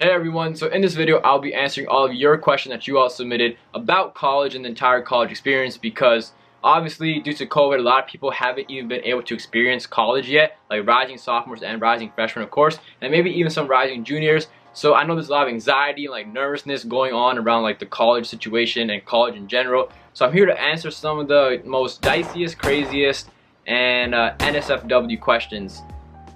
Hey everyone, so in this video I'll be answering all of your questions that you all submitted about college and the entire college experience, because obviously due to COVID a lot of people haven't even been able to experience college yet, like rising sophomores and rising freshmen of course, and maybe even some rising juniors. So I know there's a lot of anxiety and like nervousness going on around like the college situation and college in general. So I'm here to answer some of the most diciest, craziest, and NSFW questions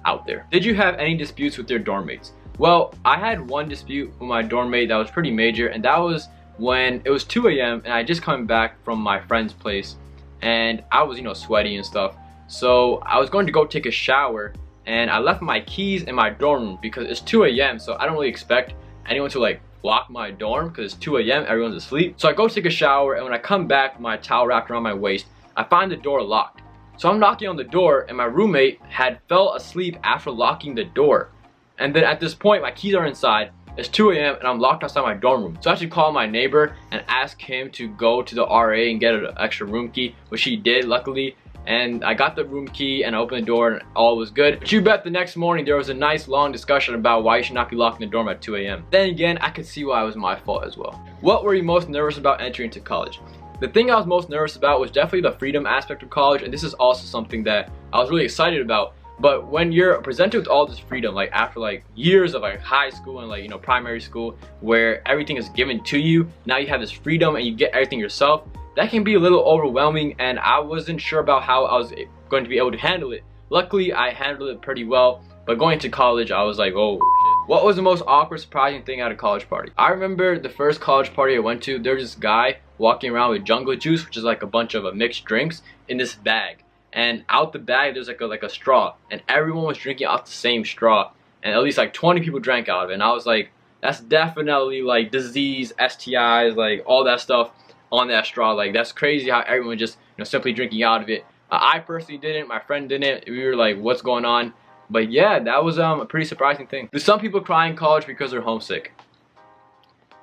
out there. Did you have any disputes with your dorm mates? Well, I had one dispute with my dorm mate that was pretty major, and that was when it was 2 a.m. and I had just come back from my friend's place, and I was, sweaty and stuff. So I was going to go take a shower, and I left my keys in my dorm room because it's 2 a.m. so I don't really expect anyone to like lock my dorm because it's 2 a.m. everyone's asleep. So I go take a shower, and when I come back with my towel wrapped around my waist, I find the door locked. So I'm knocking on the door, and my roommate had fell asleep after locking the door. And then at this point, my keys are inside, it's 2 a.m. and I'm locked outside my dorm room. So I actually called my neighbor and asked him to go to the RA and get an extra room key, which he did luckily. And I got the room key and I opened the door and all was good. But you bet the next morning there was a nice long discussion about why you should not be locking the dorm at 2 a.m. Then again, I could see why it was my fault as well. What were you most nervous about entering into college? The thing I was most nervous about was definitely the freedom aspect of college, and this is also something that I was really excited about. But when you're presented with all this freedom, like after like years of like high school and like primary school where everything is given to you, now you have this freedom and you get everything yourself, that can be a little overwhelming, and I wasn't sure about how I was going to be able to handle it. Luckily I handled it pretty well, but going to college I was like, oh shit. What was the most awkward, surprising thing at a college party? I remember the first college party I went to, there was this guy walking around with jungle juice, which is like a bunch of mixed drinks, in this bag. And out the bag there's like a straw, and everyone was drinking out the same straw, and at least like 20 people drank out of it. And I was like, that's definitely like disease, STIs, like all that stuff on that straw. Like that's crazy how everyone just simply drinking out of it. I personally didn't, my friend didn't. We were like, what's going on? But yeah, that was a pretty surprising thing. Do some people cry in college because they're homesick?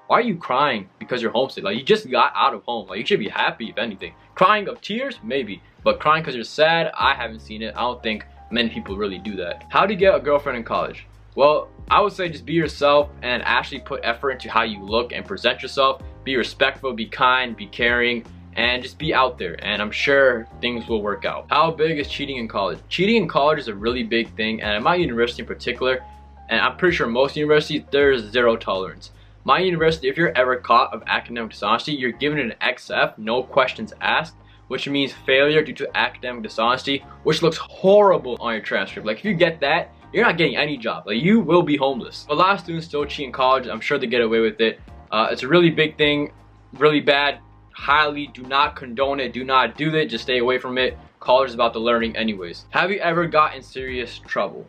Why are you crying because you're homesick? Like, you just got out of home. Like, you should be happy, if anything. Crying of tears? Maybe. But crying because you're sad? I haven't seen it. I don't think many people really do that. How do you get a girlfriend in college? Well, I would say just be yourself and actually put effort into how you look and present yourself. Be respectful, be kind, be caring, and just be out there. And I'm sure things will work out. How big is cheating in college? Cheating in college is a really big thing. And at my university in particular, and I'm pretty sure most universities, there's zero tolerance. My university, if you're ever caught of academic dishonesty, you're given an XF, no questions asked, which means failure due to academic dishonesty, which looks horrible on your transcript. Like if you get that, you're not getting any job. Like you will be homeless. A lot of students still cheat in college. I'm sure they get away with it. It's a really big thing, really bad. Highly do not condone it. Do not do that. Just stay away from it. College is about the learning anyways. Have you ever got in serious trouble?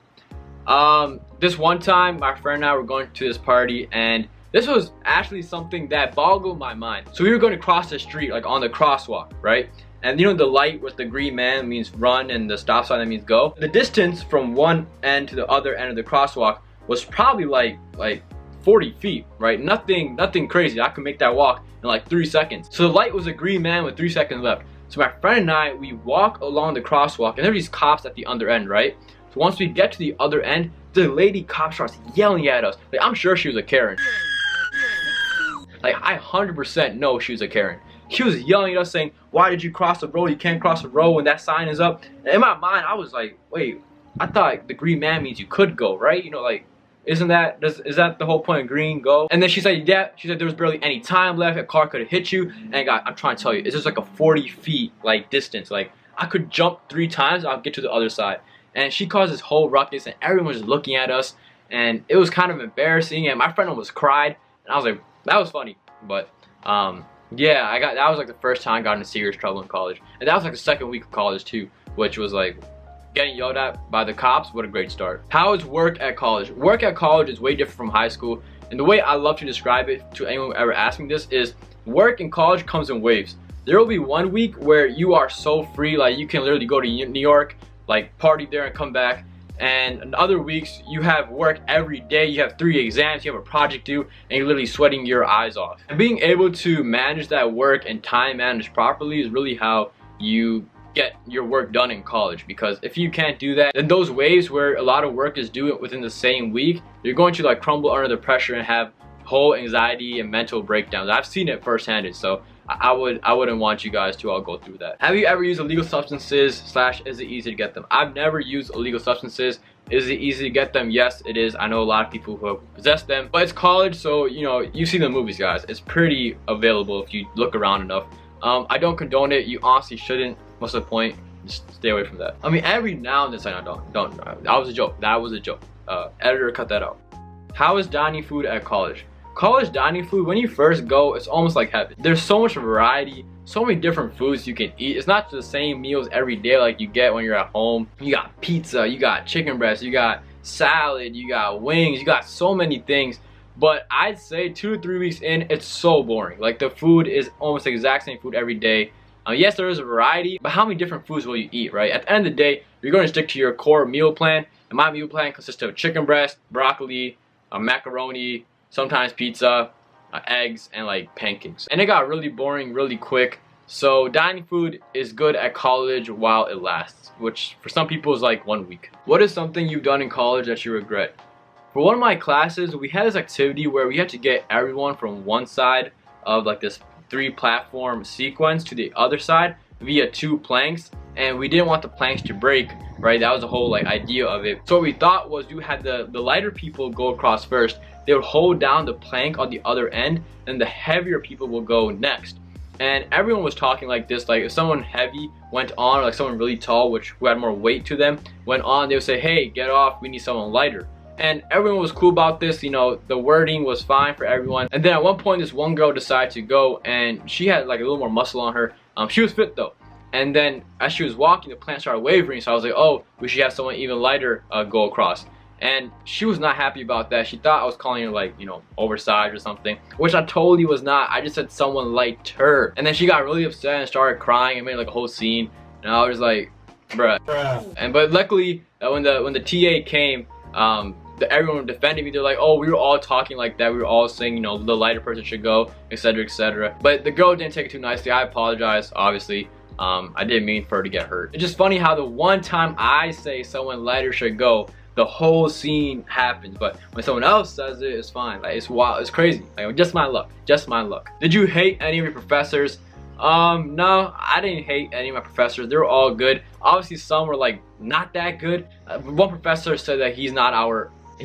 This one time, my friend and I were going to this party, and this was actually something that boggled my mind. So we were going to cross the street, like on the crosswalk, right? And the light with the green man means run, and the stop sign that means go. The distance from one end to the other end of the crosswalk was probably like 40 feet, right? Nothing crazy. I could make that walk in like 3 seconds. So the light was a green man with 3 seconds left. So my friend and I, we walk along the crosswalk, and there are these cops at the other end, right? So once we get to the other end, the lady cop starts yelling at us. Like, I'm sure she was a Karen. Like, I 100% know she was a Karen. She was yelling at us saying, why did you cross the road? You can't cross the road when that sign is up. And in my mind, I was like, wait, I thought the green man means you could go, right? Like, is that the whole point of green, go? And then she said, yeah, she said there was barely any time left. A car could have hit you. And I'm trying to tell you, it's just like a 40 feet like distance. Like, I could jump 3 times, I'll get to the other side. And she caused this whole ruckus, and everyone was looking at us. And it was kind of embarrassing, and my friend almost cried. And I was like, that was funny. But yeah, that was like the first time I got into serious trouble in college. And that was like the second week of college too, which was like getting yelled at by the cops. What a great start. How is work at college? Work at college is way different from high school, and the way I love to describe it to anyone who ever asks me this is work in college comes in waves. There will be one week where you are so free, like you can literally go to New York, like party there and come back. And in other weeks, you have work every day, you have 3 exams, you have a project due, and you're literally sweating your eyes off. And being able to manage that work and time manage properly is really how you get your work done in college, because if you can't do that, then those waves where a lot of work is due within the same week, you're going to like crumble under the pressure and have whole anxiety and mental breakdowns. I've seen it firsthand, so I wouldn't want you guys to all go through that. Have you ever used illegal substances / is it easy to get them? I've never used illegal substances. Is it easy to get them? Yes, it is. I know a lot of people who have possessed them, but it's college, so you know, you see the movies, guys. It's pretty available if you look around enough. I don't condone it. You honestly shouldn't. What's the point? Just stay away from that. I mean, every now and then, don't. That was a joke. That was a joke. Editor, cut that out. How is dining food at college? College dining food, when you first go, it's almost like heaven. There's so much variety, so many different foods you can eat. It's not the same meals every day like you get when you're at home. You got pizza, you got chicken breast, you got salad, you got wings, you got so many things. But I'd say 2 to 3 weeks in, it's so boring. Like, the food is almost the exact same food every day. Yes, there is a variety, but how many different foods will you eat, right? At the end of the day, you're going to stick to your core meal plan. And my meal plan consists of chicken breast, broccoli, macaroni, sometimes pizza, eggs, and like pancakes. And it got really boring really quick. So dining food is good at college while it lasts, which for some people is like 1 week. What is something you've done in college that you regret? For one of my classes, we had this activity where we had to get everyone from one side of like this 3-platform sequence to the other side via 2 planks, and we didn't want the planks to break, right? That was the whole like idea of it. So what we thought was you had the lighter people go across first. They would hold down the plank on the other end, and the heavier people will go next. And everyone was talking like this, like if someone heavy went on, or like someone really tall who had more weight to them went on, they would say, hey, get off, we need someone lighter. And everyone was cool about this, you know, the wording was fine for everyone. And then at one point, this one girl decided to go, and she had like a little more muscle on her. She was fit though. And then as she was walking, the plant started wavering, so I was like, oh, we should have someone even lighter go across. And she was not happy about that. She thought I was calling her like, you know, oversized or something, which I totally was not. I just said someone lighter. And then she got really upset and started crying and made like a whole scene. And I was like, bruh. But luckily, when the TA came, everyone defended me. They're like, oh, we were all talking like that. We were all saying, you know, the lighter person should go, etc., etc. But the girl didn't take it too nicely. I apologize, obviously. I didn't mean for her to get hurt. It's just funny how the one time I say someone lighter should go, the whole scene happens. But when someone else says it, it's fine. Like, it's wild. It's crazy. Like, just my luck. Just my luck. Did you hate any of your professors? No, I didn't hate any of my professors. They were all good. Obviously, some were like not that good. One professor said that he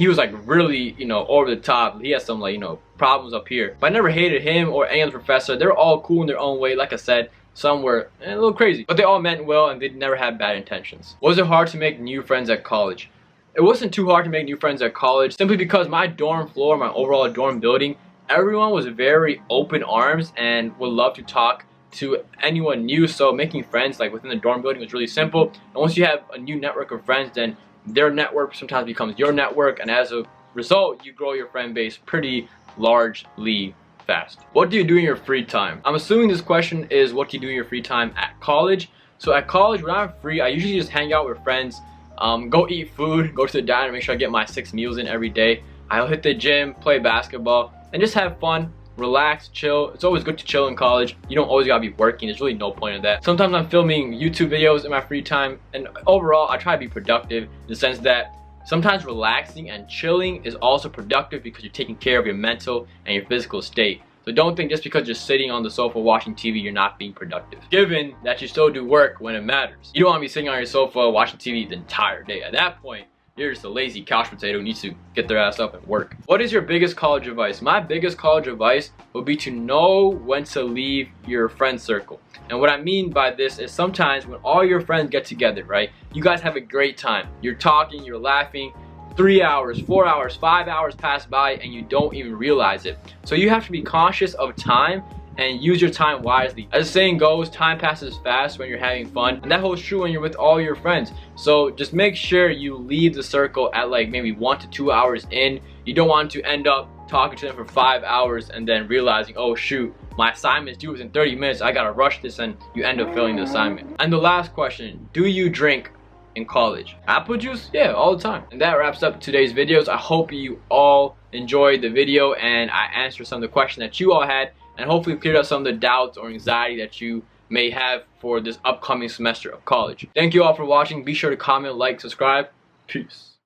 was like really, you know, over the top. He has some like, you know, problems up here. But I never hated him or any other professor. They're all cool in their own way. Like I said, some were a little crazy, but they all meant well and they never had bad intentions. Was it hard to make new friends at college? It wasn't too hard to make new friends at college, simply because my dorm floor, my overall dorm building, everyone was very open arms and would love to talk to anyone new. So making friends like within the dorm building was really simple. And once you have a new network of friends, then their network sometimes becomes your network, and as a result, you grow your friend base pretty largely fast. What do you do in your free time? I'm assuming this question is what do you do in your free time at college. So at college, when I'm free, I usually just hang out with friends, go eat food, go to the diner, make sure I get my 6 meals in every day. I'll hit the gym, play basketball, and just have fun, relax, chill. It's always good to chill in college. You don't always gotta be working. There's really no point in that. Sometimes I'm filming YouTube videos in my free time, and overall I try to be productive in the sense that sometimes relaxing and chilling is also productive because you're taking care of your mental and your physical state. So don't think just because you're sitting on the sofa watching TV, you're not being productive, given that you still do work when it matters. You don't want to be sitting on your sofa watching TV the entire day. At that point, you're just a lazy couch potato who needs to get their ass up and work. What is your biggest college advice? My biggest college advice would be to know when to leave your friend circle. And what I mean by this is sometimes when all your friends get together, right? You guys have a great time. You're talking, you're laughing. 3 hours, 4 hours, 5 hours pass by and you don't even realize it. So you have to be conscious of time and use your time wisely. As the saying goes, time passes fast when you're having fun, and that holds true when you're with all your friends. So just make sure you leave the circle at like maybe 1 to 2 hours in. You don't want to end up talking to them for 5 hours and then realizing, oh shoot, my assignment is due within 30 minutes, I gotta rush this, and you end up failing the assignment. And the last question, do you drink in college? Apple juice? Yeah, all the time. And that wraps up today's videos. I hope you all enjoyed the video and I answered some of the questions that you all had, and hopefully cleared up some of the doubts or anxiety that you may have for this upcoming semester of college. Thank you all for watching. Be sure to comment, like, subscribe. Peace.